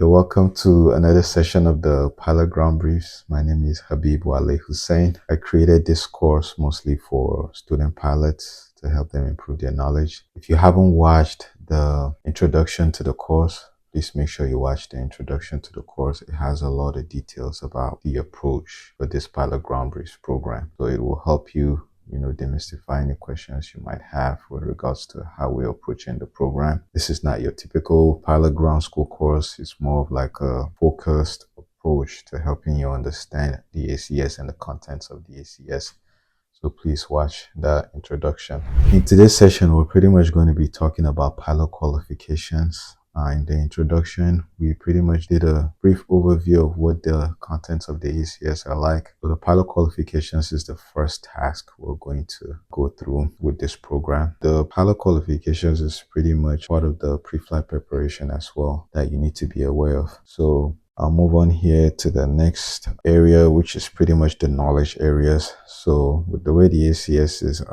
You're welcome to another session of the Pilot Ground Briefs. My name is Habib Wale Hussein. I created this course mostly for student pilots to help them improve their knowledge. If you haven't watched the introduction to the course, please make sure you watch the introduction to the course. It has a lot of details about the approach for this Pilot Ground Briefs program. So it will help you demystify any questions you might have with regards to how we're approaching the program. This is not your typical pilot ground school course. It's more of like a focused approach to helping you understand the ACS and the contents of the ACS. So please watch that introduction. In today's session, we're pretty much going to be talking about pilot qualifications. In the introduction, we pretty much did a brief overview of what the contents of the ACS are like. So the pilot qualifications is the first task we're going to go through with this program. The pilot qualifications is pretty much part of the pre-flight preparation as well that you need to be aware of. So I'll move on here to the next area, which is pretty much the knowledge areas. So with the way the ACS is,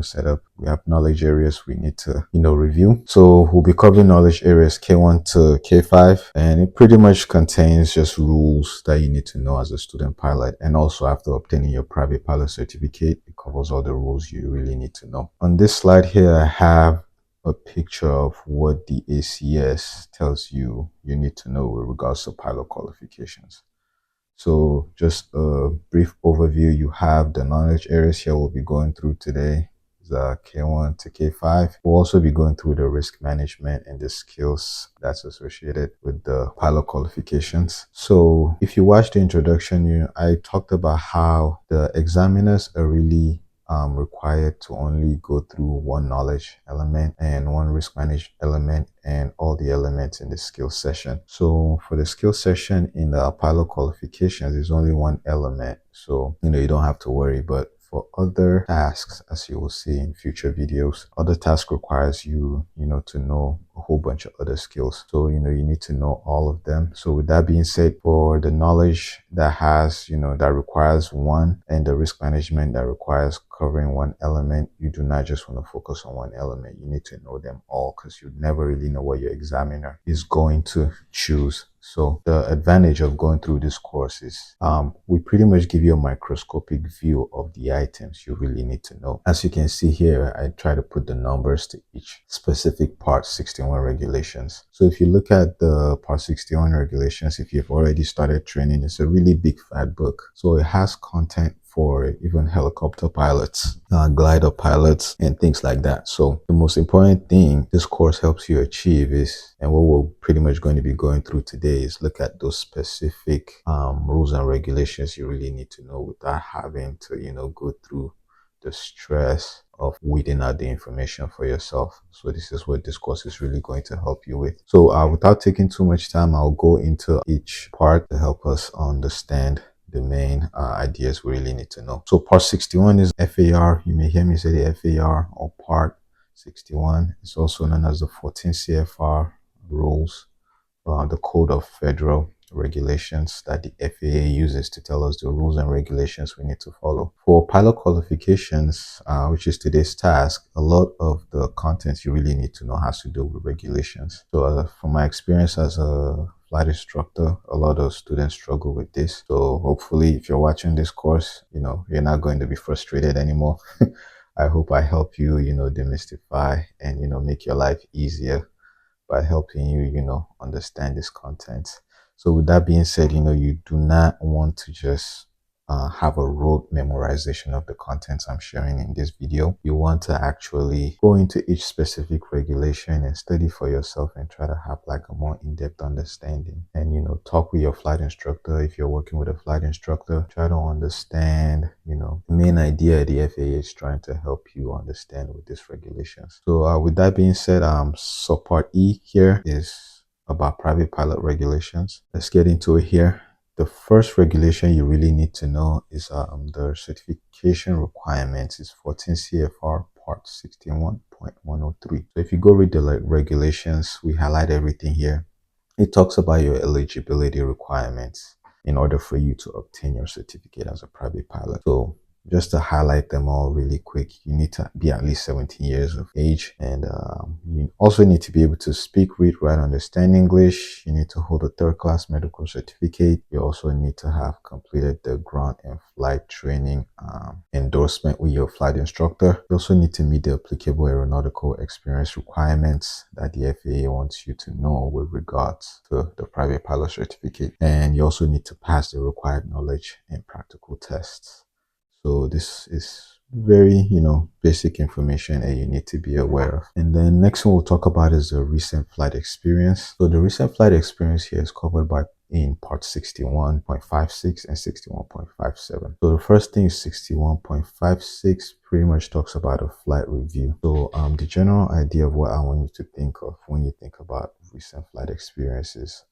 set up, we have knowledge areas we need to, review. So we'll be covering knowledge areas K1 to K5, and it pretty much contains just rules that you need to know as a student pilot. And also after obtaining your private pilot certificate, it covers all the rules you really need to know. On this slide here, I have a picture of what the ACS tells you need to know with regards to pilot qualifications. So just a brief overview. You have the knowledge areas here we'll be going through today, the K1 to K5. We'll also be going through the risk management and the skills that's associated with the pilot qualifications. So if you watch the introduction, I talked about how the examiners are really required to only go through one knowledge element and one risk management element and all the elements in the skill session. So for the skill session in the pilot qualifications, there's only one element. So, you don't have to worry. But for other tasks, as you will see in future videos, other tasks requires you, to know a whole bunch of other skills. So, you need to know all of them. So with that being said, for the knowledge that has, that requires one, and the risk management that requires covering one element, you do not just want to focus on one element. You need to know them all, because you never really know what your examiner is going to choose. So the advantage of going through this course is we pretty much give you a microscopic view of the items you really need to know. As you can see here, I try to put the numbers to each specific Part 61 regulations. So if you look at the Part 61 regulations, if you've already started training, it's a really big fat book. So it has content for even helicopter pilots, glider pilots, and things like that. So the most important thing this course helps you achieve is, and what we're pretty much going to be going through today, is look at those specific rules and regulations you really need to know without having to, go through the stress of weeding out the information for yourself. So this is what this course is really going to help you with. So without taking too much time, I'll go into each part to help us understand the main ideas we really need to know. So Part 61 is FAR. You may hear me say the FAR, or Part 61. It's also known as the 14 CFR rules, the Code of Federal Regulations that the FAA uses to tell us the rules and regulations we need to follow. For pilot qualifications, which is today's task, a lot of the contents you really need to know has to do with regulations. So from my experience as a flight instructor, a lot of students struggle with this. So hopefully if you're watching this course, you're not going to be frustrated anymore. I hope I help you, demystify and, make your life easier by helping you, understand this content. So with that being said, you do not want to just have a rote memorization of the contents I'm sharing in this video. You want to actually go into each specific regulation and study for yourself and try to have like a more in-depth understanding, and talk with your flight instructor. If you're working with a flight instructor, try to understand the main idea the FAA is trying to help you understand with these regulations. So with that being said, so Part E here is about private pilot regulations. Let's get into it here. The first regulation you really need to know is the certification requirements is 14 CFR Part 61.103. So if you go read the regulations, we highlight everything here. It talks about your eligibility requirements in order for you to obtain your certificate as a private pilot. So just to highlight them all really quick, you need to be at least 17 years of age, and you also need to be able to speak, read, write, understand English. You need to hold a third-class medical certificate. You also need to have completed the ground and flight training endorsement with your flight instructor. You also need to meet the applicable aeronautical experience requirements that the FAA wants you to know with regards to the private pilot certificate. And you also need to pass the required knowledge and practical tests. So this is very, basic information that you need to be aware of. And then next one we'll talk about is the recent flight experience. So the recent flight experience here is covered by in part 61.56 and 61.57. So the first thing is 61.56 pretty much talks about a flight review. So the general idea of what I want you to think of when you think about recent flight experiences,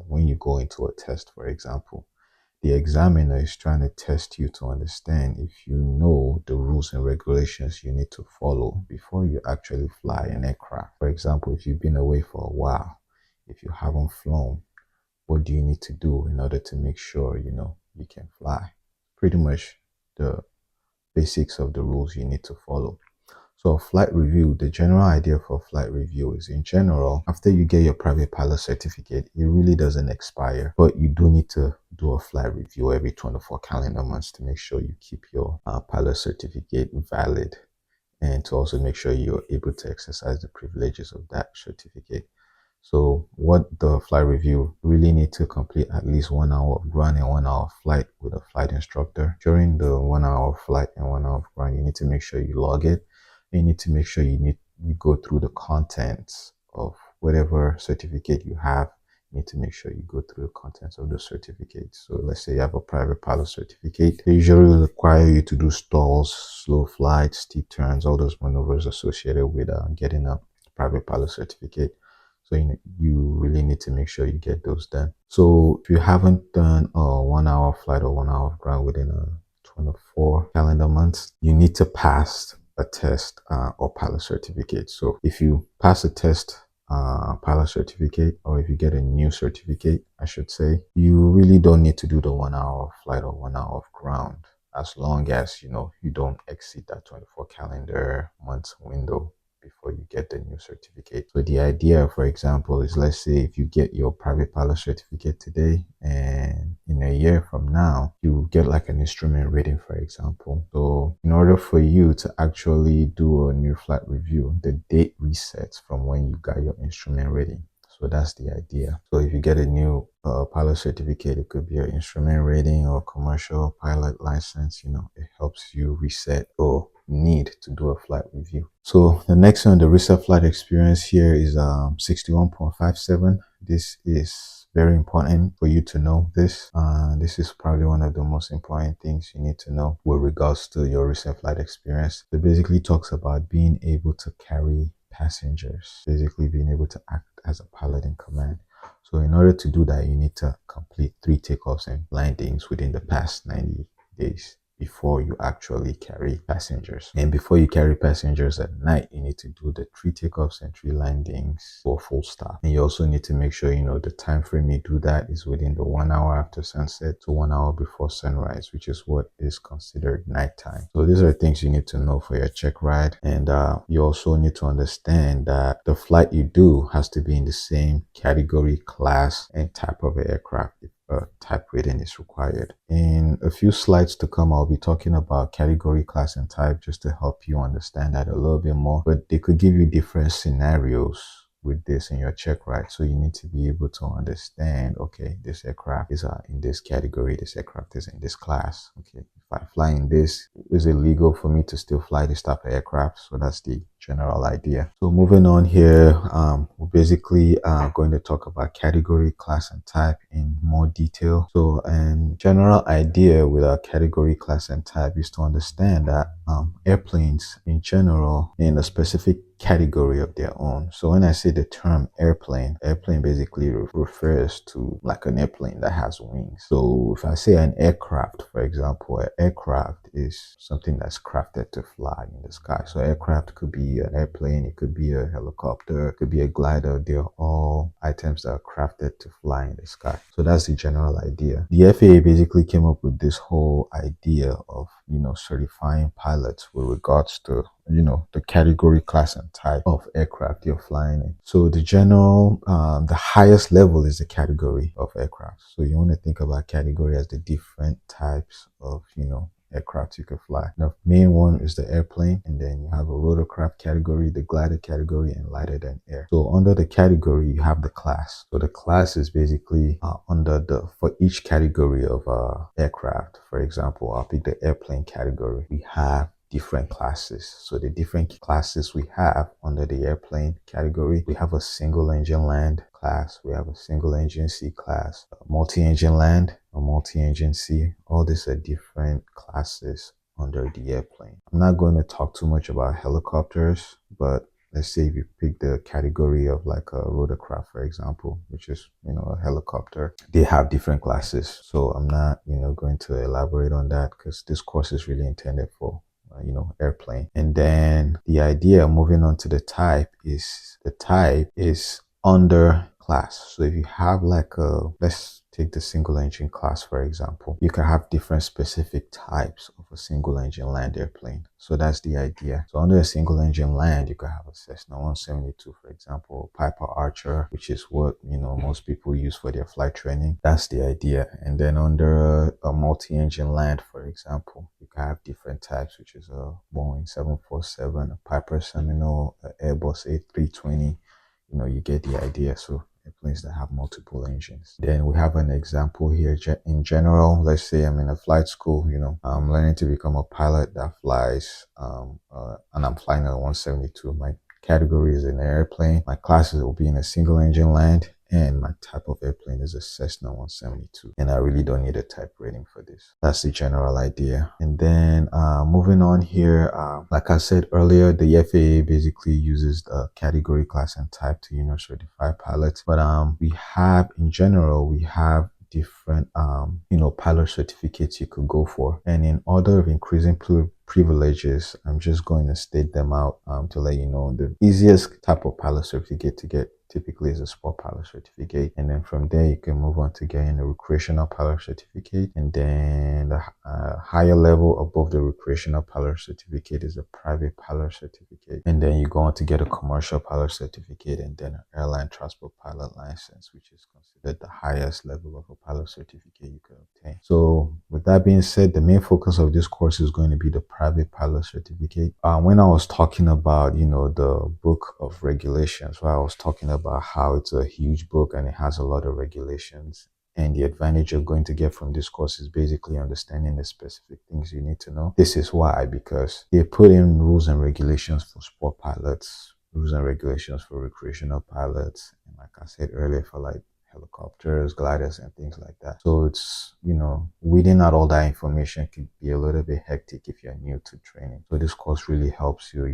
when you go into a test, for example, the examiner is trying to test you to understand if you know the rules and regulations you need to follow before you actually fly an aircraft. For example, if you've been away for a while, if you haven't flown, what do you need to do in order to make sure you can fly? Pretty much the basics of the rules you need to follow. So a flight review, the general idea for a flight review is, in general, after you get your private pilot certificate, it really doesn't expire, but you do need to do a flight review every 24 calendar months to make sure you keep your pilot certificate valid, and to also make sure you're able to exercise the privileges of that certificate. So what the flight review really need to complete at least 1 hour of run and 1 hour of flight with a flight instructor. During the 1 hour of flight and 1 hour of run, you need to make sure you log it. You need to make sure you go through the contents of whatever certificate you have. You need to make sure you go through the contents of the certificate. So let's say you have a private pilot certificate. They usually require you to do stalls, slow flights, steep turns, all those maneuvers associated with getting a private pilot certificate. So you really need to make sure you get those done. So if you haven't done a 1 hour flight or 1 hour of ground within a 24 calendar months, you need to pass a test or pilot certificate. So if you pass a test, pilot certificate, or if you get a new certificate, I should say, you really don't need to do the 1 hour of flight or 1 hour of ground, as long as you don't exceed that 24 calendar months window before you get the new certificate. So the idea, for example, is, let's say if you get your private pilot certificate today, and in a year from now you get like an instrument rating, for example. So in order for you to actually do a new flight review, the date resets from when you got your instrument rating. So that's the idea. So if you get a new pilot certificate, it could be an instrument rating or commercial pilot license, it helps you reset or need to do a flight review. So the next one, the recent flight experience here is 61.57. This is very important for you to know this. This is probably one of the most important things you need to know with regards to your recent flight experience. It basically talks about being able to carry passengers, basically being able to act as a pilot in command. So in order to do that, you need to complete 3 takeoffs and landings within the past 90 days before you actually carry passengers. And before you carry passengers at night, you need to do the 3 takeoffs and 3 landings for full stop. And you also need to make sure the time frame you do that is within the 1 hour after sunset to 1 hour before sunrise, which is what is considered nighttime. So these are things you need to know for your check ride. And you also need to understand that the flight you do has to be in the same category, class, and type of aircraft. Type rating is required. In a few slides to come, I'll be talking about category, class, and type, just to help you understand that a little bit more. But they could give you different scenarios with this in your check ride. So you need to be able to understand, okay, this aircraft is in this category, this aircraft is in this class. Okay, if I fly in this, is it legal for me to still fly this type of aircraft? So that's the general idea. So moving on here, we're basically going to talk about category, class, and type in more detail. So and general idea with our category, class, and type is to understand that airplanes in general in a specific category of their own. So when I say the term airplane basically refers to like an airplane that has wings. So if I say an aircraft, for example, an aircraft is something that's crafted to fly in the sky. So aircraft could be an airplane, it could be a helicopter, it could be a glider. They're all items that are crafted to fly in the sky. So that's the general idea. The FAA basically came up with this whole idea of, certifying pilots with regards to, the category, class, and type of aircraft you're flying in. So the highest level is the category of aircraft. So you want to think about category as the different types of, aircraft you can fly. The main one is the airplane, and then you have a rotorcraft category, the glider category, and lighter than air. So under the category, you have the class. So the class is basically for each category of aircraft. For example, I'll pick the airplane category. We have different classes. So the different classes we have under the airplane category, we have a single engine land class, we have a single engine C class, a multi-engine land, a multi-engine C. All these are different classes under the airplane. I'm not going to talk too much about helicopters, but let's say if you pick the category of like a rotorcraft, for example, which is, a helicopter, they have different classes. So I'm not, going to elaborate on that because this course is really intended for airplane. And then the idea, moving on to the type is under class. So if you have like let's take the single engine class, for example, you can have different specific types of a single engine land airplane. So that's the idea. So under a single engine land, you can have a Cessna 172, for example, Piper Archer, which is what, most people use for their flight training. That's the idea. And then under a multi-engine land, for example, you can have different types, which is a Boeing 747, a Piper Seminole, an Airbus A320. You get the idea. So airplanes that have multiple engines. Then we have an example here. In general, let's say I'm in a flight school, I'm learning to become a pilot that flies, and I'm flying a 172. My category is an airplane. My classes will be in a single engine land, and my type of airplane is a Cessna 172. And I really don't need a type rating for this. That's the general idea. And then moving on here, like I said earlier, the FAA basically uses the category, class, and type to, certify pilots. But we have different pilot certificates you could go for, and in order of increasing privileges, I'm just going to state them out to let you know. The easiest type of pilot certificate to get typically is a sport pilot certificate, and then from there you can move on to getting a recreational pilot certificate, and then the higher level above the recreational pilot certificate is a private pilot certificate, and then you go on to get a commercial pilot certificate, and then an airline transport pilot license, which is considered the highest level of a pilot certificate you can obtain. So with that being said, the main focus of this course is going to be the private pilot certificate. When I was talking about the book of regulations, I was talking about how it's a huge book and it has a lot of regulations, and the advantage you're going to get from this course is basically understanding the specific things you need to know. This is why, because they put in rules and regulations for sport pilots, rules and regulations for recreational pilots, and like I said earlier, for like helicopters, gliders, and things like that. So it's, weeding out all that information can be a little bit hectic if you're new to training. So this course really helps you,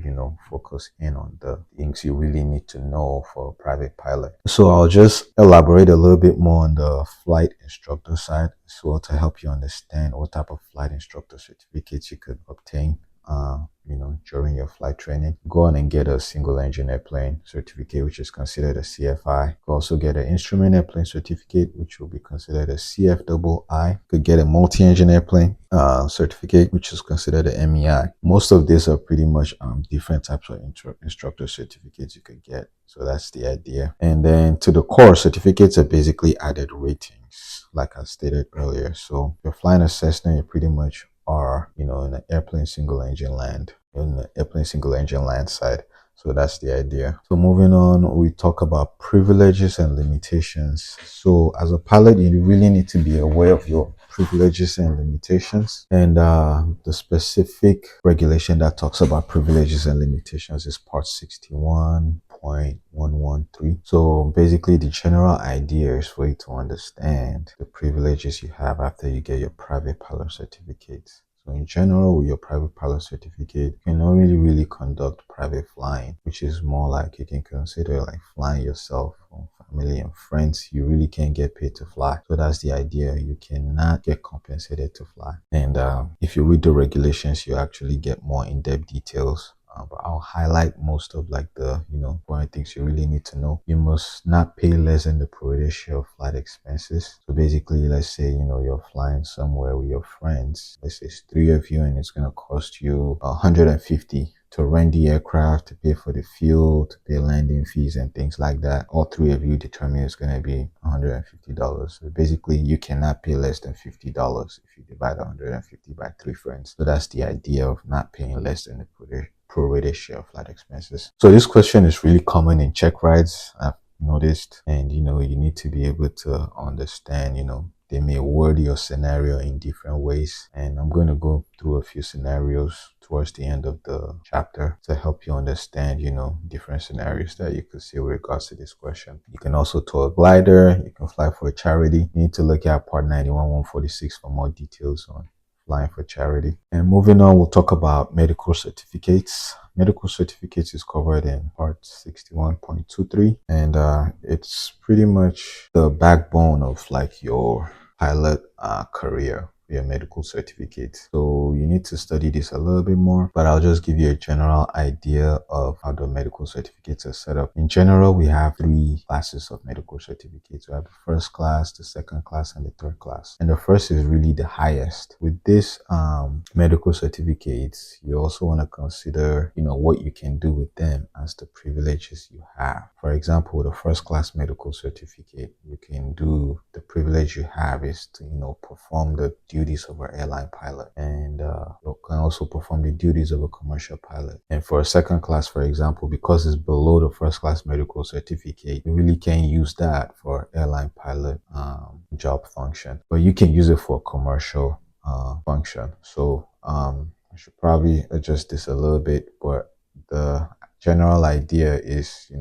focus in on the things you really need to know for a private pilot. So I'll just elaborate a little bit more on the flight instructor side as well to help you understand what type of flight instructor certificates you could obtain during your flight training. Go on and get a single engine airplane certificate, which is considered a CFI. You could also get an instrument airplane certificate, which will be considered a CFII. You could get a multi-engine airplane certificate, which is considered a MEI. Most of these are pretty much different types of instructor certificates you could get. So that's the idea. And then to the core, certificates are basically added ratings, like I stated earlier. So if you're flying a Cessna, you pretty much are, in an airplane single engine land, side. So that's the idea. So moving on, we talk about privileges and limitations. So as a pilot, you really need to be aware of your privileges and limitations. And the specific regulation that talks about privileges and limitations is part 61.113. So basically the general idea is for you to understand the privileges you have after you get your private pilot certificate. So in general, with your private pilot certificate, you can only really conduct private flying, which is more like you can consider like flying yourself from family and friends, you really can't get paid to fly. So that's the idea. You cannot get compensated to fly. And if you read the regulations, you actually get more in-depth details. But I'll highlight most of like the, important things you really need to know. You must not pay less than the prorated share of flight expenses. So basically, let's say, you're flying somewhere with your friends. Let's say it's 3 of you and it's going to cost you 150 to rent the aircraft, to pay for the fuel, to pay landing fees and things like that. All 3 of you determine it's going to be $150. So basically, you cannot pay less than $50 if you divide 150 by 3 friends. So that's the idea of not paying less than the prorated share of flight expenses. So this question is really common in check rides, I've noticed, and you need to be able to understand, they may word your scenario in different ways, and I'm going to go through a few scenarios towards the end of the chapter to help you understand, different scenarios that you could see with regards to this question. You can also tow a glider, you can fly for a charity. You need to look at part 91-146 for more details on flying for charity. And moving on, we'll talk about medical certificates. Medical certificates is covered in part 61.23, and it's pretty much the backbone of like your pilot career, your medical certificate. So you need to study this a little bit more, but I'll just give you a general idea of how the medical certificates are set up. In general, we have 3 classes of medical certificates. We have the first class, the second class, and the third class. And the first is really the highest. With this medical certificates, you also want to consider, what you can do with them as the privileges you have. For example, the first class medical certificate, you can do, the privilege you have is to, perform the duties of an airline pilot, and you can also perform the duties of a commercial pilot. And for a second class, for example, because it's below the first class medical certificate, you really can't use that for airline pilot job function, but you can use it for commercial function. So I should probably adjust this a little bit, but the general idea is,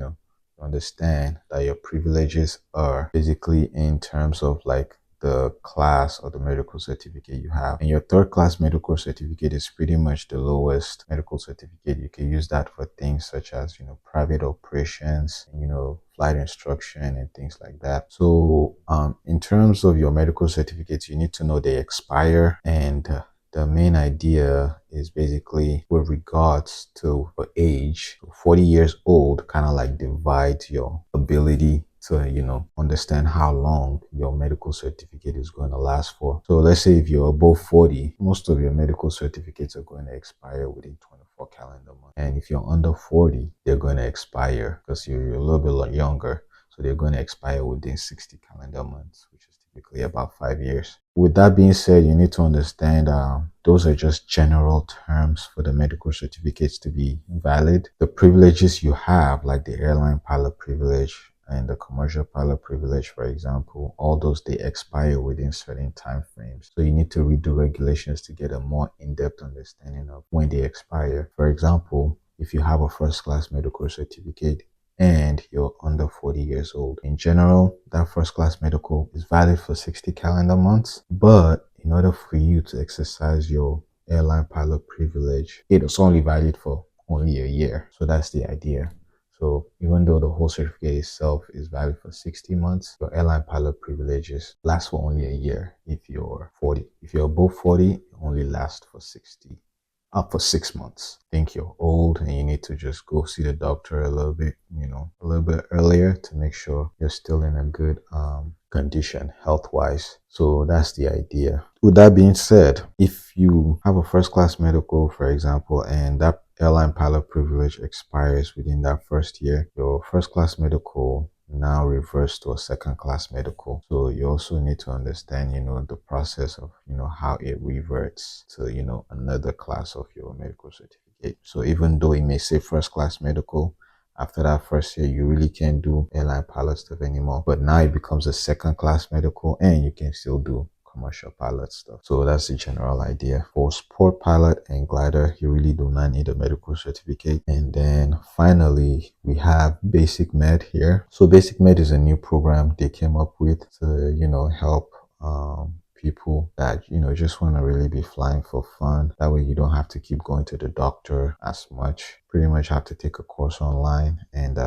understand that your privileges are basically in terms of like the class or the medical certificate you have. And your third class medical certificate is pretty much the lowest medical certificate. You can use that for things such as, private operations, flight instruction and things like that. So in terms of your medical certificates, you need to know they expire, and the main idea is basically with regards to age. 40 years old kind of like divides your ability to, understand how long your medical certificate is going to last for. So let's say if you're above 40, most of your medical certificates are going to expire within 24 calendar months. And if you're under 40, they're going to expire because you're a little bit younger. So they're going to expire within 60 calendar months, which is typically about 5 years. With that being said, you need to understand those are just general terms for the medical certificates to be valid. The privileges you have, like the airline pilot privilege and the commercial pilot privilege, for example, all those, they expire within certain time frames. So you need to read the regulations to get a more in-depth understanding of when they expire. For example, if you have a first class medical certificate and you're under 40 years old, in general, that first class medical is valid for 60 calendar months. But in order for you to exercise your airline pilot privilege, it is only valid for only a year. So that's the idea. So even though the whole certificate itself is valid for 60 months, your airline pilot privileges last for only a year if you're 40. If you're above 40, it only lasts for 6 months. Think you're old and you need to just go see the doctor a little bit earlier to make sure you're still in a good condition health-wise. So that's the idea. With that being said, if you have a first class medical, for example, and that airline pilot privilege expires within that first year, your first class medical now reverts to a second class medical. So you also need to understand, the process of, how it reverts to, another class of your medical certificate. So even though it may say first class medical, after that first year, you really can't do airline pilot stuff anymore. But now it becomes a second class medical and you can still do commercial pilot stuff. So that's the general idea. For sport pilot and glider, you really do not need a medical certificate. And then finally, we have Basic Med here. So Basic Med is a new program they came up with to, help people that, just want to really be flying for fun. That way you don't have to keep going to the doctor as much. Pretty much have to take a course online, and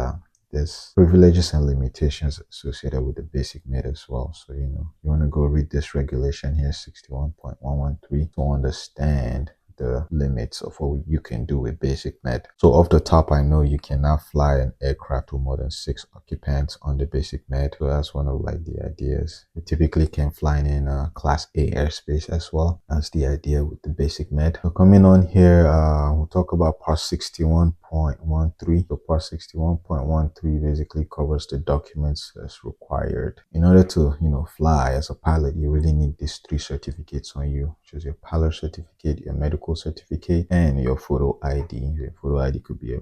there's privileges and limitations associated with the basic med as well. So, you want to go read this regulation here, 61.113, to understand the limits of what you can do with basic med. So off the top, I know you cannot fly an aircraft with more than 6 occupants on the basic med. So that's one of like the ideas. You typically can fly in a class A airspace as well. That's the idea with the basic med. So coming on here, we'll talk about part 61.13. So part 61.13 basically covers the documents that's required. In order to, fly as a pilot, you really need these 3 certificates on you, which is your pilot certificate, your medical certificate, and your photo ID. Your photo ID could be a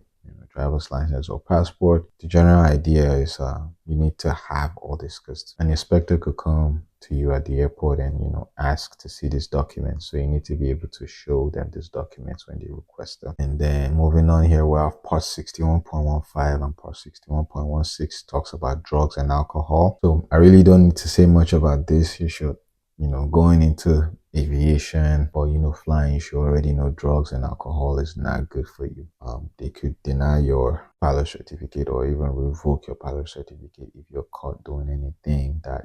driver's license or passport. The general idea is you need to have all this because an inspector could come to you at the airport and ask to see these documents, so you need to be able to show them these documents when they request them. And then moving on here, we have part 61.15 and part 61.16 talks about drugs and alcohol. So I really don't need to say much about this. You should, going into aviation or flying, you should already know drugs and alcohol is not good for you. They could deny your pilot certificate or even revoke your pilot certificate if you're caught doing anything that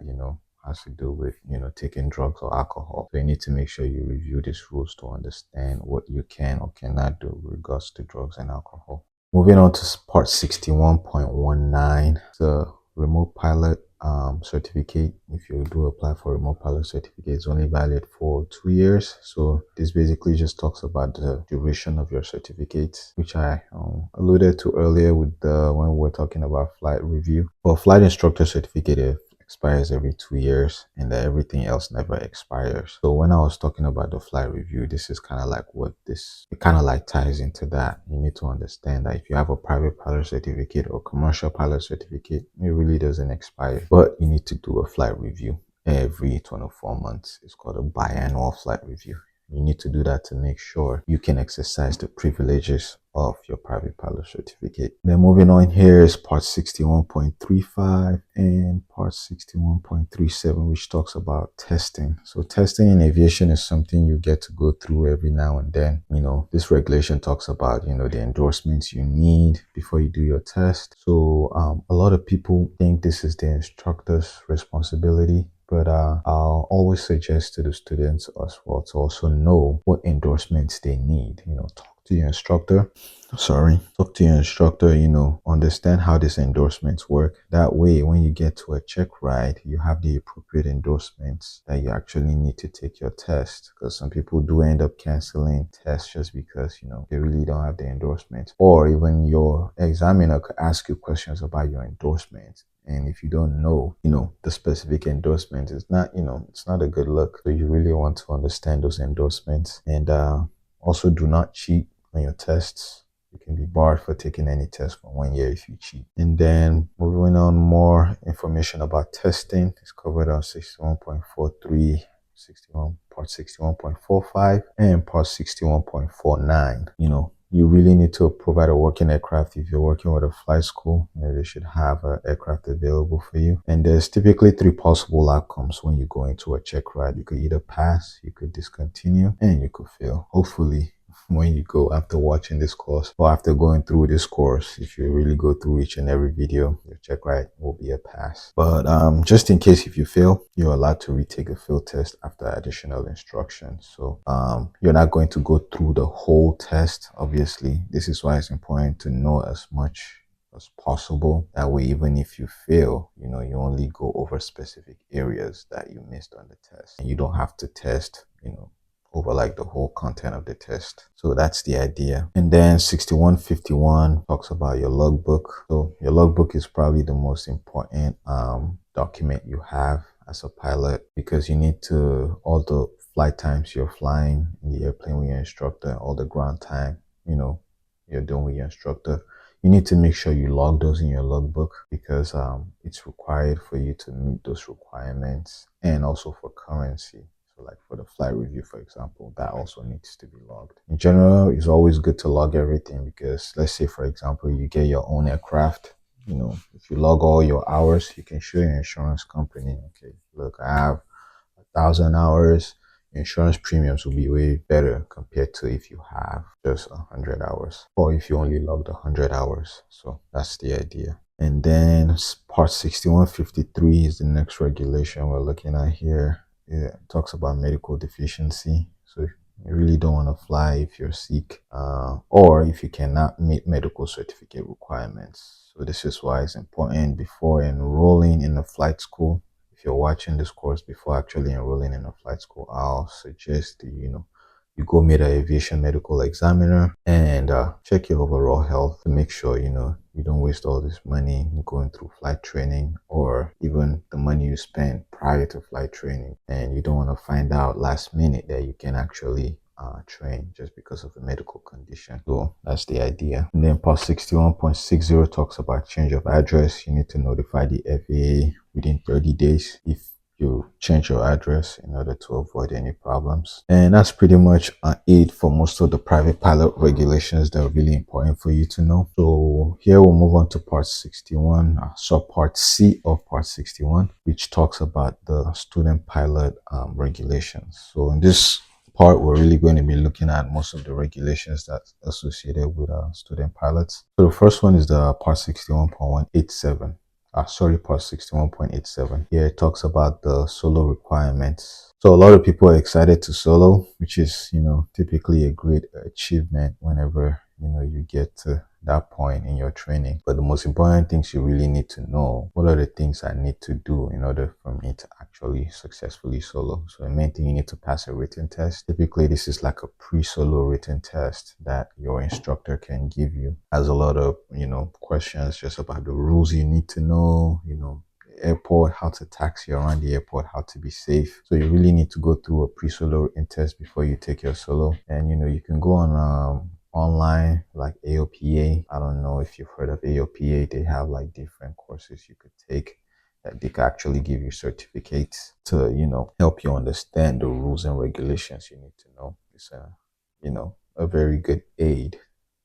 has to do with taking drugs or alcohol. So you need to make sure you review these rules to understand what you can or cannot do with regards to drugs and alcohol. Moving on to part 61.19, the remote pilot certificate. If you do apply for a remote pilot certificate, it's only valid for 2 years. So this basically just talks about the duration of your certificate, which I alluded to earlier with when we were talking about flight review. For flight instructor certificate, it expires every 2 years, and everything else never expires. So when I was talking about the flight review, this is kind of like it kind of like ties into that. You need to understand that if you have a private pilot certificate or commercial pilot certificate, it really doesn't expire, but you need to do a flight review every 24 months. It's called a biannual flight review. You need to do that to make sure you can exercise the privileges of your private pilot certificate. Then moving on, here is part 61.35 and part 61.37, which talks about testing. So testing in aviation is something you get to go through every now and then. This regulation talks about the endorsements you need before you do your test. So a lot of people think this is the instructor's responsibility, but I'll always suggest to the students as well to also know what endorsements they need. Talk to your instructor. Talk to your instructor, understand how these endorsements work. That way, when you get to a check ride, you have the appropriate endorsements that you actually need to take your test. Because some people do end up canceling tests just because, they really don't have the endorsements. Or even your examiner could ask you questions about your endorsements. And if you don't know, the specific endorsement, it's not a good look. So you really want to understand those endorsements. And also do not cheat on your tests. You can be barred for taking any test for 1 year if you cheat. And then moving on, more information about testing is covered on 61.43, part 61.45, and part 61.49. You really need to provide a working aircraft. If you're working with a flight school, they should have an aircraft available for you. And there's typically 3 possible outcomes when you go into a check ride. You could either pass, you could discontinue, and you could fail. Hopefully, when you go after watching this course or after going through this course, if you really go through each and every video, your check ride will be a pass. But just in case if you fail, you're allowed to retake a field test after additional instructions. So you're not going to go through the whole test. Obviously, this is why it's important to know as much as possible. That way, even if you fail, you only go over specific areas that you missed on the test, and you don't have to test over like the whole content of the test. So that's the idea. And then 6151 talks about your logbook. So your logbook is probably the most important document you have as a pilot, because you need to, all the flight times you're flying in the airplane with your instructor, all the ground time you're doing with your instructor, you need to make sure you log those in your logbook, because it's required for you to meet those requirements, and also for currency. So like for the flight review, for example, that also needs to be logged. In general, it's always good to log everything, because let's say, for example, you get your own aircraft. If you log all your hours, you can show your insurance company, okay, look, I have 1,000 hours. Insurance premiums will be way better compared to if you have just 100 hours, or if you only logged 100 hours. So that's the idea. And then part 6153 is the next regulation we're looking at here. It talks about medical deficiency. So you really don't want to fly if you're sick, or if you cannot meet medical certificate requirements. So this is why it's important before enrolling in a flight school. If you're watching this course before actually enrolling in a flight school, I'll suggest you go meet an aviation medical examiner and check your overall health to make sure you don't waste all this money going through flight training, or even the money you spend prior to flight training, and you don't want to find out last minute that you can actually train just because of a medical condition. So that's the idea. And then part 61.60 talks about change of address. You need to notify the FAA within 30 days if you change your address in order to avoid any problems. And that's pretty much it for most of the private pilot regulations that are really important for you to know. So here we'll move on to part 61, part C of part 61, which talks about the student pilot regulations. So in this part, we're really going to be looking at most of the regulations that's associated with student pilots. So the first one is the part 61.187. Part 61.87. Here it talks about the solo requirements. So a lot of people are excited to solo, which is, typically a great achievement whenever, you get to that point in your training. But the most important things you really need to know, what are the things I need to do in order for me to actually successfully solo. So the main thing, you need to pass a written test. Typically, this is like a pre-solo written test that your instructor can give you. Has a lot of, questions just about the rules you need to know, airport, how to taxi around the airport, how to be safe. So you really need to go through a pre-solo written test before you take your solo. And you can go on online like AOPA. I don't know if you've heard of AOPA. They have like different courses you could take that they can actually give you certificates to help you understand the rules and regulations you need to know. It's a very good aid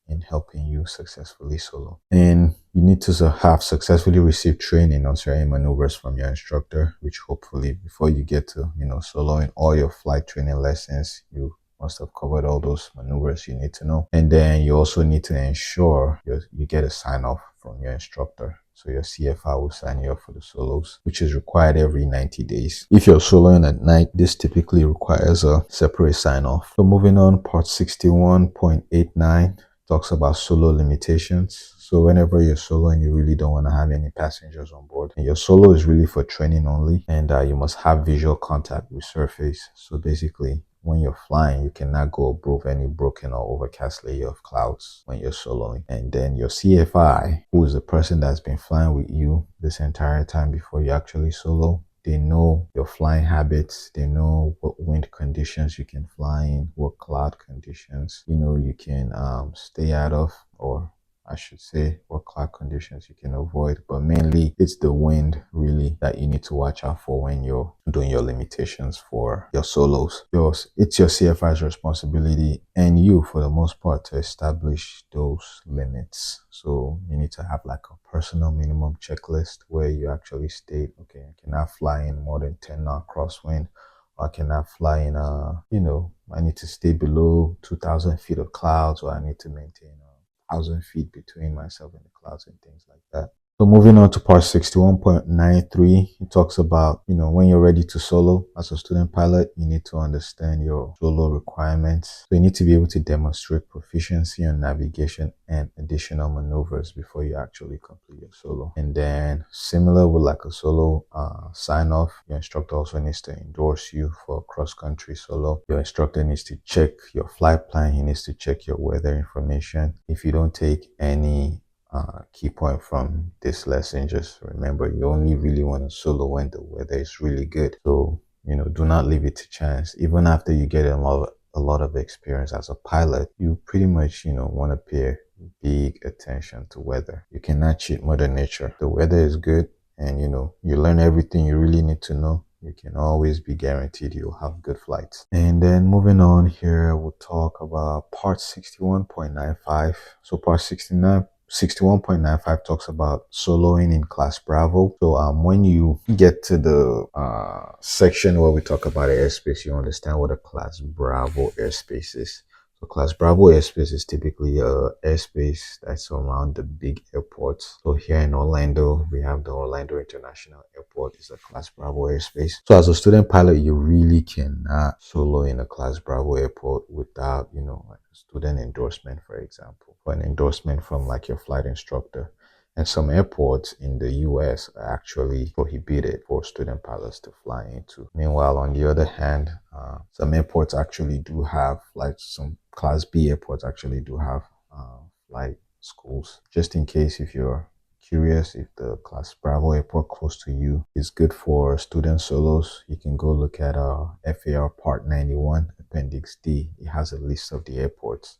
in helping you successfully solo. And you need to have successfully received training on certain maneuvers from your instructor, which hopefully before you get to soloing all your flight training lessons, you must have covered all those maneuvers you need to know. And then you also need to ensure you get a sign off from your instructor. So your CFI will sign you up for the solos, which is required every 90 days. If you're soloing at night, this typically requires a separate sign off. So moving on, part 61.89 talks about solo limitations. So whenever you're soloing, you really don't want to have any passengers on board. And your solo is really for training only, and you must have visual contact with surface. So basically, when you're flying, you cannot go above any broken or overcast layer of clouds when you're soloing. And then your CFI, who is the person that's been flying with you this entire time before you actually solo, they know your flying habits. They know what wind conditions you can fly in, what cloud conditions you can stay out of, or I should say what cloud conditions you can avoid. But mainly it's the wind really that you need to watch out for when you're doing your limitations for your solos. It's your CFI's responsibility and you, for the most part, to establish those limits. So you need to have like a personal minimum checklist where you actually state, okay, I cannot fly in more than 10 knot crosswind. I cannot fly in I need to stay below 2,000 feet of clouds, or I need to maintain 1,000 feet between myself and the clouds and things like that. So moving on to part 61.93, it talks about, when you're ready to solo as a student pilot, you need to understand your solo requirements. So you need to be able to demonstrate proficiency on navigation and additional maneuvers before you actually complete your solo. And then similar with like a solo sign off, your instructor also needs to endorse you for a cross-country solo. Your instructor needs to check your flight plan. He needs to check your weather information. If you don't take any key point from this lesson, just remember you only really want to solo when the weather is really good. So do not leave it to chance. Even after you get a lot of experience as a pilot, you pretty much want to pay big attention to weather. You cannot cheat Mother Nature. The weather is good, and you learn everything you really need to know. You can always be guaranteed you'll have good flights. And then moving on here, we'll talk about part 61.95. So part 61.95 talks about soloing in class Bravo. So when you get to the section where we talk about airspace, you understand what a class Bravo airspace is. Class Bravo airspace is typically a airspace that's around the big airports. So here in Orlando, we have the Orlando International Airport is a Class Bravo airspace. So as a student pilot, you really cannot solo in a Class Bravo airport without, like a student endorsement, for example, or an endorsement from like your flight instructor. And some airports in the US are actually prohibited for student pilots to fly into. Meanwhile, on the other hand, some airports actually do have, like some Class B airports actually do have flight schools. Just in case if you're curious if the Class Bravo airport close to you is good for student solos, you can go look at FAR Part 91, Appendix D. It has a list of the airports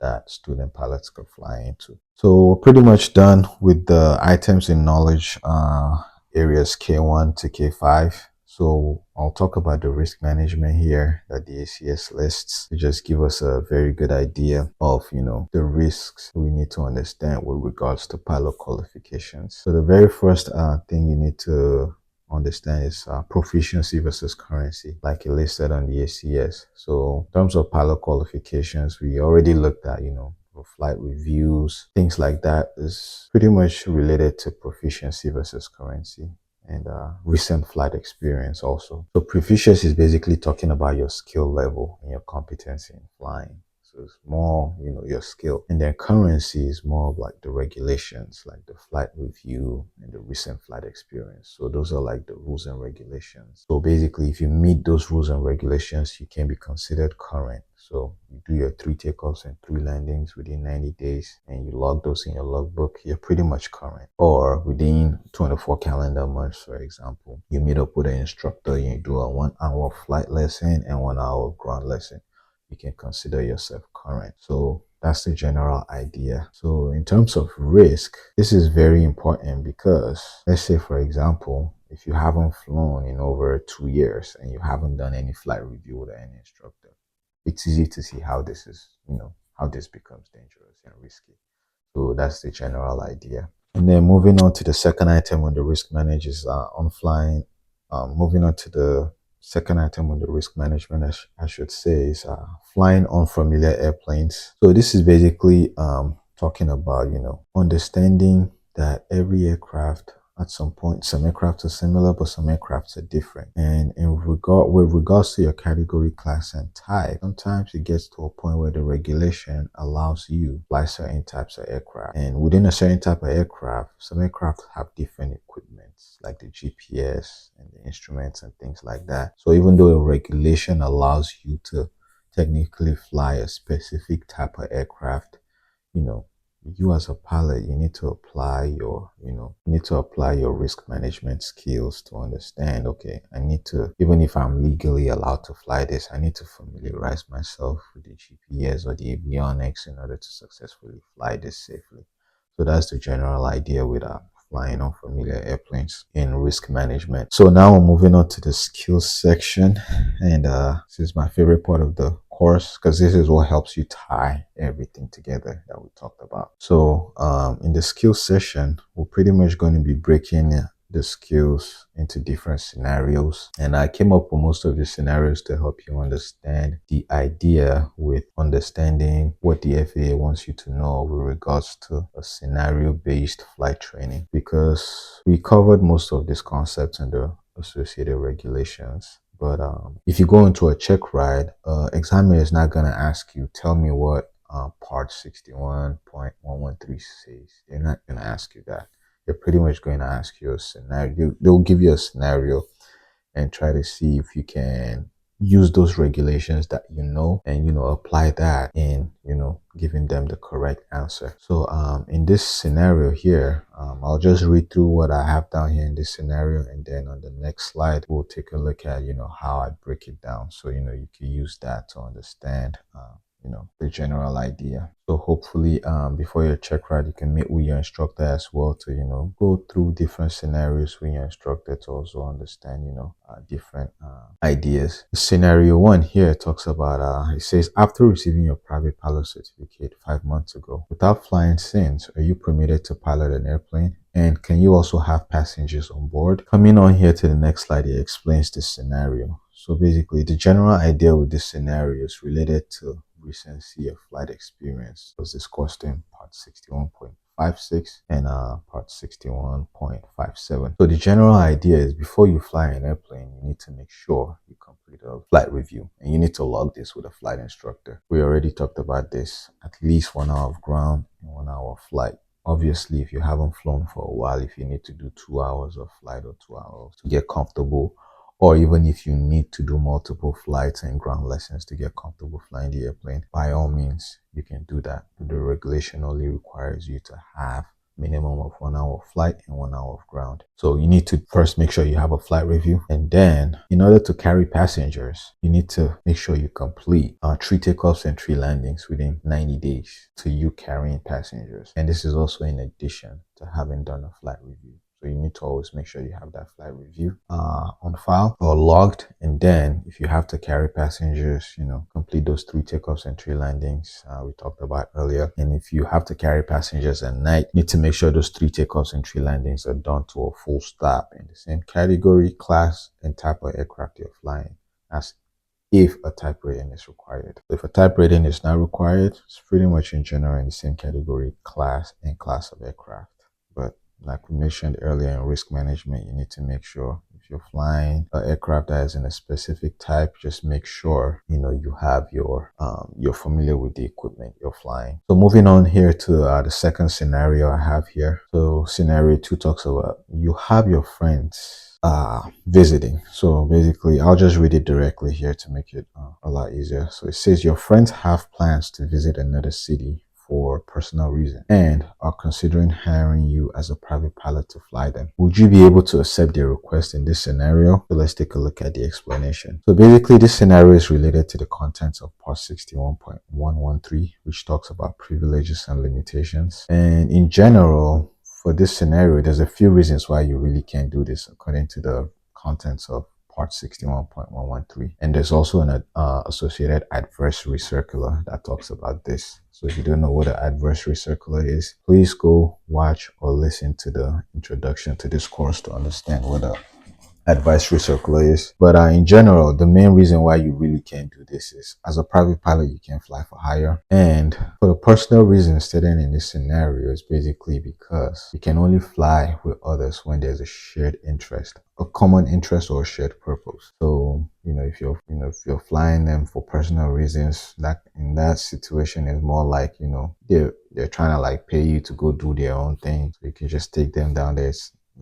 that student pilots could fly into. So we're pretty much done with the items in knowledge areas K1 to K5. So I'll talk about the risk management here that the ACS lists to just give us a very good idea of, the risks we need to understand with regards to pilot qualifications. So the very first thing you need to understand is proficiency versus currency, like it listed on the ACS. So in terms of pilot qualifications, we already looked at, flight reviews, things like that is pretty much related to proficiency versus currency and recent flight experience also. So proficiency is basically talking about your skill level and your competency in flying. So it's more, your skill. And then currency is more of like the regulations, like the flight review and the recent flight experience. So those are like the rules and regulations. So basically, if you meet those rules and regulations, you can be considered current. So you do your 3 takeoffs and 3 landings within 90 days and you log those in your logbook, you're pretty much current. Or within 24 calendar months, for example, you meet up with an instructor, you do a 1-hour flight lesson and 1-hour ground lesson, you can consider yourself current. So that's the general idea. So in terms of risk, this is very important because let's say, for example, if you haven't flown in over 2 years and you haven't done any flight review with any instructor, it's easy to see how this is, how this becomes dangerous and risky. So that's the general idea. And then moving on to the second item on the risk management is on flying. Moving on to the second item on the risk management, I should say, is flying unfamiliar airplanes. So this is basically talking about, understanding that every aircraft at some point, some aircraft are similar, but some aircrafts are different. And with regards to your category, class, and type, sometimes it gets to a point where the regulation allows you to fly certain types of aircraft. And within a certain type of aircraft, some aircraft have different equipment, like the GPS and the instruments and things like that. So even though the regulation allows you to technically fly a specific type of aircraft, you as a pilot, you need to apply your, risk management skills to understand, okay, I need to, even if I'm legally allowed to fly this, I need to familiarize myself with the GPS or the avionics in order to successfully fly this safely. So that's the general idea with flying unfamiliar airplanes in risk management. So now we're moving on to the skills section, and this is my favorite part of the course because this is what helps you tie everything together that we talked about. So in the skills session, we're pretty much going to be breaking the skills into different scenarios, and I came up with most of the scenarios to help you understand the idea with understanding what the FAA wants you to know with regards to a scenario-based flight training, because we covered most of these concepts in the associated regulations. But if you go into a check ride, examiner is not going to ask you, tell me what part 61.113 says. They're not going to ask you that. They're pretty much going to ask you a scenario. They'll give you a scenario and try to see if you can use those regulations that and apply that in giving them the correct answer. So in this scenario here, I'll just read through what I have down here in this scenario, and then on the next slide we'll take a look at how I break it down, so you can use that to understand the general idea. So hopefully before your check ride, you can meet with your instructor as well to go through different scenarios with your instructor to also understand different ideas. Scenario 1 here talks about it says, after receiving your private pilot certificate 5 months ago, without flying since, are you permitted to pilot an airplane? And can you also have passengers on board? Coming on here to the next slide, it explains this scenario. So basically, the general idea with this scenario is related to recency of flight experience was discussed in part 61.56 and part 61.57. So the general idea is before you fly an airplane, you need to make sure you complete a flight review, and you need to log this with a flight instructor. We already talked about this: at least 1 hour of ground and 1 hour of flight. Obviously, if you haven't flown for a while, if you need to do 2 hours of flight or 2 hours to get comfortable, or even if you need to do multiple flights and ground lessons to get comfortable flying the airplane, by all means, you can do that. The regulation only requires you to have minimum of 1 hour of flight and 1 hour of ground. So you need to first make sure you have a flight review, and then in order to carry passengers, you need to make sure you complete 3 takeoffs and 3 landings within 90 days to you carrying passengers. And this is also in addition to having done a flight review. So you need to always make sure you have that flight review on file or logged. And then if you have to carry passengers, complete those 3 takeoffs and 3 landings we talked about earlier. And if you have to carry passengers at night, you need to make sure those 3 takeoffs and 3 landings are done to a full stop in the same category, class, and type of aircraft you're flying, as if a type rating is required. If a type rating is not required, it's pretty much in general in the same category, class, and class of aircraft. But like we mentioned earlier in risk management, you need to make sure if you're flying an aircraft that is in a specific type, just make sure you have you're familiar with the equipment you're flying. So moving on here to the second scenario I have here. So scenario 2 talks about you have your friends visiting. So basically, I'll just read it directly here to make it a lot easier. So it says your friends have plans to visit another city for personal reason and are considering hiring you as a private pilot to fly them. Would you be able to accept their request in this scenario? So let's take a look at the explanation. So basically, this scenario is related to the contents of part 61.113, which talks about privileges and limitations. And in general, for this scenario, there's a few reasons why you really can't do this according to the contents of part 61.113. And there's also an associated advisory circular that talks about this. So if you don't know what an advisory circular is, please go watch or listen to the introduction to this course to understand what a advisory circular is. But in general, the main reason why you really can't do this is as a private pilot, you can fly for hire. And for the personal reason stated in this scenario is basically because you can only fly with others when there's a shared interest, a common interest or a shared purpose. So, if you're flying them for personal reasons, that in that situation is more like, they're trying to like pay you to go do their own thing. So you can just take them down there.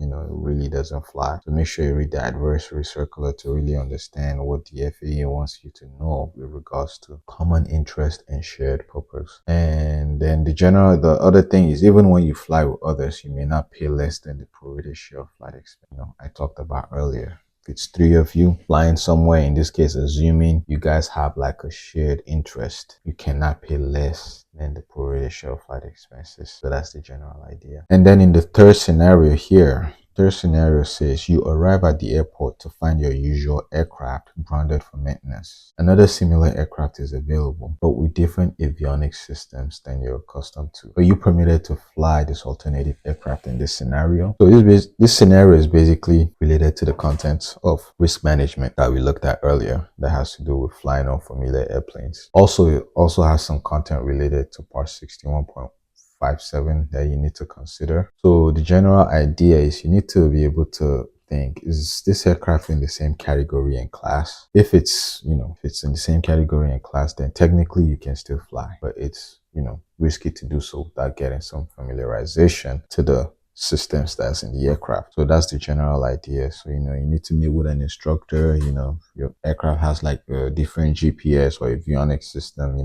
It really doesn't fly. So make sure you read the advisory circular to really understand what the FAA wants you to know with regards to common interest and shared purpose. And then the other thing is, even when you fly with others, you may not pay less than the prorated share of flight expense. I talked about earlier. If it's 3 of you flying somewhere, in this case, assuming you guys have like a shared interest, you cannot pay less than the prorated share of flight expenses. So that's the general idea. And then in the third scenario here, third scenario says you arrive at the airport to find your usual aircraft grounded for maintenance. Another similar aircraft is available, but with different avionics systems than you're accustomed to. Are you permitted to fly this alternative aircraft in this scenario? So this scenario is basically related to the contents of risk management that we looked at earlier that has to do with flying on familiar airplanes. It also has some content related to part 61.57 that you need to consider. So the general idea is you need to be able to think, is this aircraft in the same category and class? If it's in the same category and class, then technically you can still fly, but it's risky to do so without getting some familiarization to the systems that's in the aircraft. So that's the general idea. So you need to meet with an instructor. Your aircraft has like a different GPS or avionics system.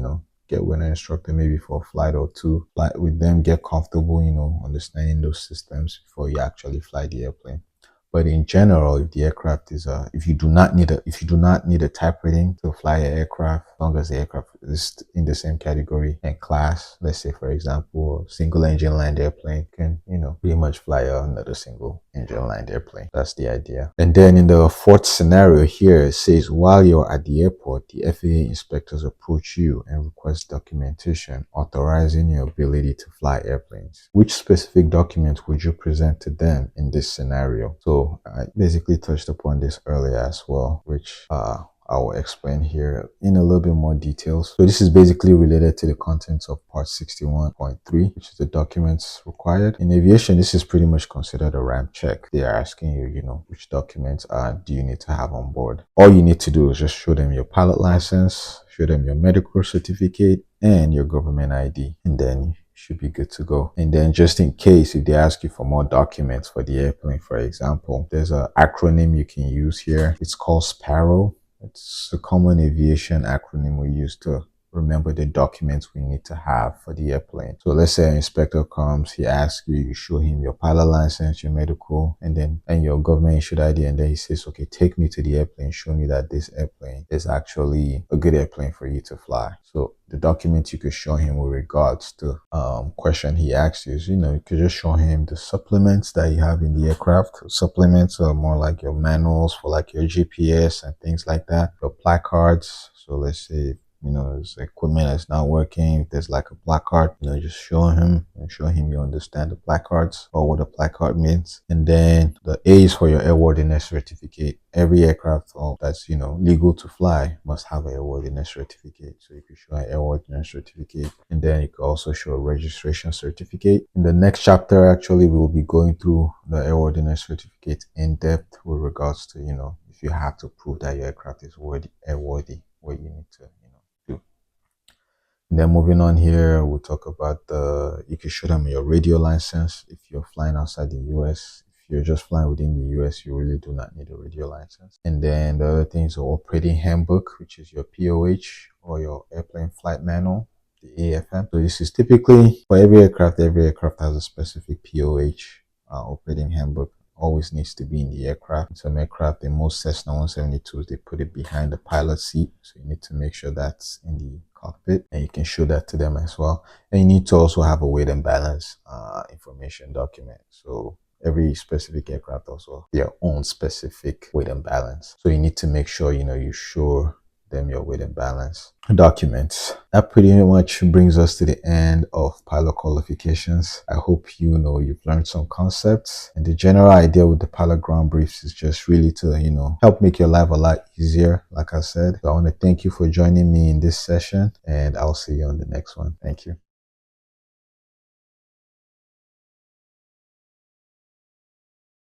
Get with an instructor maybe for a flight or 2, fly with them, get comfortable, understanding those systems before you actually fly the airplane. But in general, if the aircraft is if you do not need a type rating to fly an aircraft, as long as the aircraft is in the same category and class, let's say for example, a single engine land airplane can pretty much fly another single engine land airplane. That's the idea. And then in the fourth scenario here, it says while you're at the airport, the FAA inspectors approach you and request documentation authorizing your ability to fly airplanes. Which specific document would you present to them in this scenario? So I basically touched upon this earlier as well, which I will explain here in a little bit more details. So this is basically related to the contents of part 61.3, which is the documents required. In aviation, this is pretty much considered a ramp check. They are asking you, which documents do you need to have on board. All you need to do is just show them your pilot license, show them your medical certificate, and your government ID, and then you should be good to go. And then just in case if they ask you for more documents for the airplane, for example, there's an acronym you can use here. It's called SPARROW. It's a common aviation acronym we use to remember the documents we need to have for the airplane. So let's say an inspector comes, he asks you, you show him your pilot license, your medical, and your government issued ID, and then he says, okay, take me to the airplane, show me that this airplane is actually a good airplane for you to fly. So the documents you could show him with regards to question he asks you is, you could just show him the supplements that you have in the aircraft. Supplements are more like your manuals for like your GPS and things like that, your placards. So let's say there's equipment that's not working, if there's like a placard, just show him you understand the placards or what a placard means. And then the A is for your airworthiness certificate. Every aircraft that's legal to fly must have an airworthiness certificate. So you can show an airworthiness certificate, and then you can also show a registration certificate. In the next chapter, actually, we will be going through the airworthiness certificate in depth with regards to if you have to prove that your aircraft is airworthy, what you need to do. And then moving on here, we'll talk about you can show them your radio license if you're flying outside the US. If you're just flying within the US, you really do not need a radio license. And then the other thing is the operating handbook, which is your POH or your airplane flight manual, the AFM. So this is typically for every aircraft has a specific POH, operating handbook. Always needs to be in the aircraft. In some aircraft, in most Cessna 172s, they put it behind the pilot seat. So you need to make sure that's in the cockpit, and you can show that to them as well. And you need to also have a weight and balance information document. So every specific aircraft also their own specific weight and balance. So you need to make sure you show them your weight and balance documents. That pretty much brings us to the end of pilot qualifications. I hope you've learned some concepts, and the general idea with the pilot ground briefs is just really to help make your life a lot easier, like I said. So I want to thank you for joining me in this session, and I'll see you on the next one. Thank you.